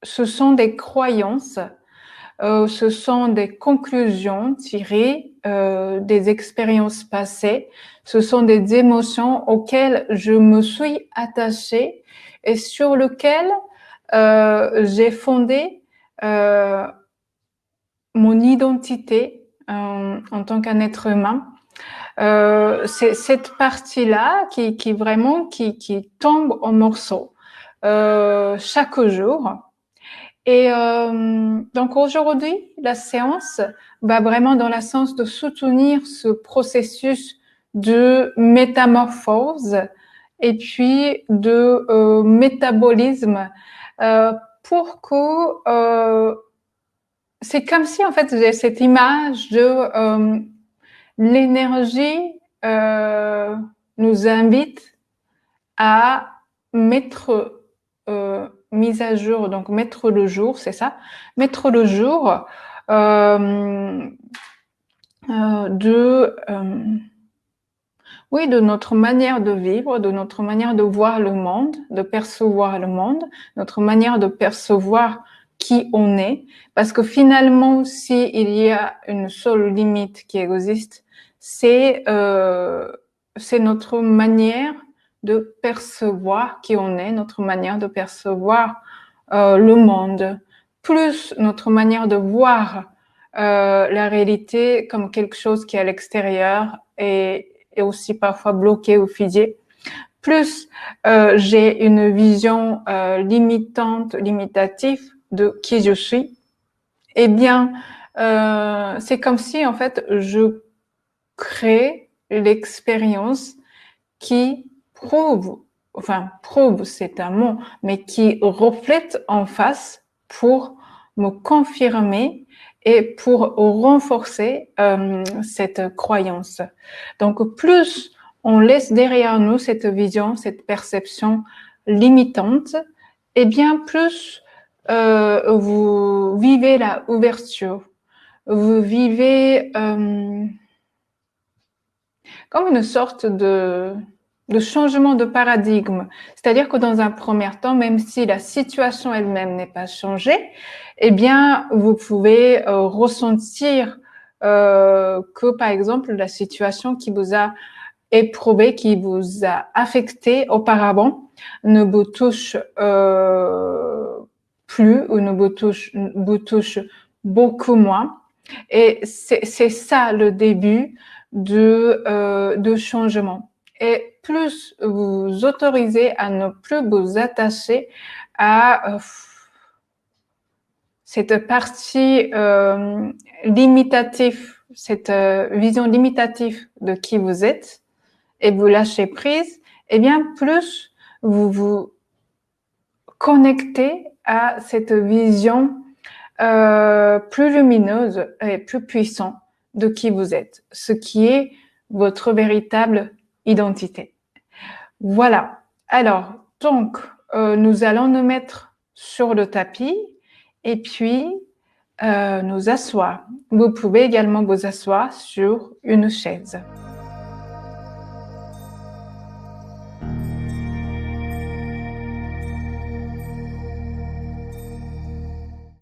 ce sont des croyances, ce sont des conclusions tirées des expériences passées, ce sont des émotions auxquelles je me suis attachée et sur lesquelles j'ai fondé mon identité en tant qu'un être humain. C'est cette partie-là qui vraiment qui tombe en morceaux chaque jour. Et donc aujourd'hui, la séance va vraiment dans le sens de soutenir ce processus de métamorphose et puis de métabolisme pour que c'est comme si en fait j'ai cette image de l'énergie nous invite à mettre mise à jour, donc mettre le jour, c'est ça, mettre le jour de notre manière de vivre, de notre manière de voir le monde, de percevoir le monde, notre manière de percevoir qui on est, parce que finalement, si il y a une seule limite qui existe, c'est notre manière de percevoir qui on est, notre manière de percevoir le monde, plus notre manière de voir la réalité comme quelque chose qui est à l'extérieur et aussi parfois bloqué ou figé. Plus j'ai une vision limitative de qui je suis, eh bien, c'est comme si en fait je crée l'expérience qui prouve, c'est un mot, mais qui reflète en face pour me confirmer et pour renforcer cette croyance. Donc, plus on laisse derrière nous cette vision, cette perception limitante, et bien plus vous vivez la ouverture, vous vivez comme une sorte de changement de paradigme. C'est-à-dire que dans un premier temps, même si la situation elle-même n'est pas changée, eh bien, vous pouvez ressentir que, par exemple, la situation qui vous a éprouvé, qui vous a affecté auparavant, ne vous touche plus ou ne vous touche beaucoup moins. Et c'est ça le début de changement. Et plus vous autorisez à ne plus vous attacher à cette partie limitative, cette vision limitative de qui vous êtes, et vous lâchez prise, eh bien plus vous vous connectez à cette vision plus lumineuse et plus puissante de qui vous êtes, ce qui est votre véritable identité. Voilà. Alors, donc, nous allons nous mettre sur le tapis et puis nous asseoir. Vous pouvez également vous asseoir sur une chaise.